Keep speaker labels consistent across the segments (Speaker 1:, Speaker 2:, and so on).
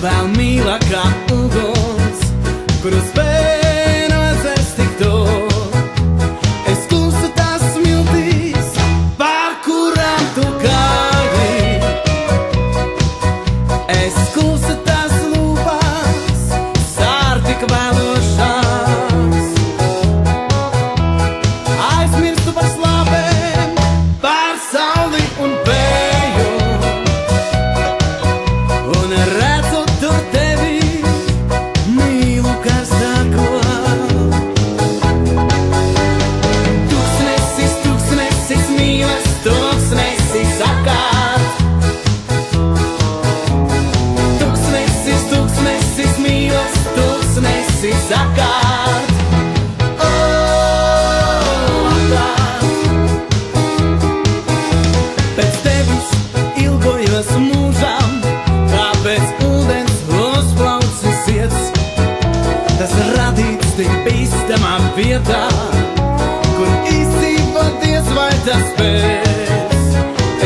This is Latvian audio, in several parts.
Speaker 1: vēl mīlākā uguns, kuru spēj nozēst tik to. Es klusu tās smiltīs, pār kurām tu kāji. Es klusu tās lūpās, sār tik vēlošās. Aizmirstu par slāpēm, pār sauli un vēju. Un redzu tur tevi, mīlu karstāko. Tūkstnesis, tūkstnesis mīlas, tūkstnesis apkārt. Tūkstnesis, tūkstnesis mīlas, tūkstnesis apkārt. Pēc tevis ilgojos mūžām, pēc ūdens uzplaucis zieds. Tas radīts tik bīstamā vietā, kur izdzīvoties vai tas spēs.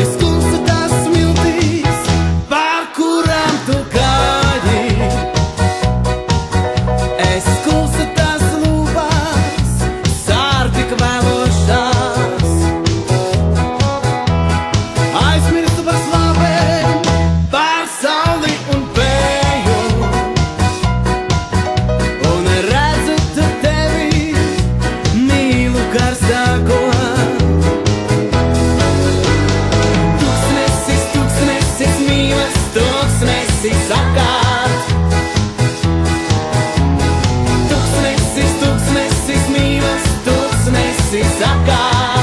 Speaker 1: Es klusu tās smiltīs, pār kurām tu kāji. Es klusu tās lūpās, sār tik vēlošās. Aizmirstu par slāpēm, pār sauli un vēju. Un redzu tur tevi, mīlu karstāko. Tūkstnesis, tūkstnesis mīlas, tūkstnesis apkārt. Tūkstnesis, tūkstnesis mīlas, tūkstnesis apkārt. Apkārt.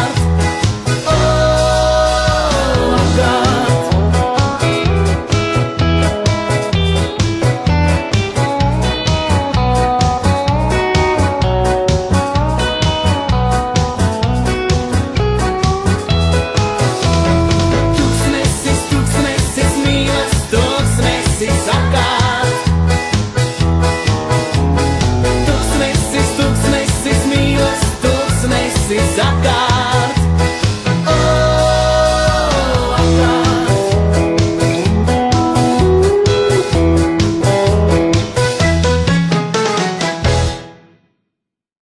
Speaker 1: Tūkstnesis, tūkstnesis mīlas, tūkstnesis apkārt. Tūkstnesis, tūkstnesis mīlas, tūkstnesis apkārt.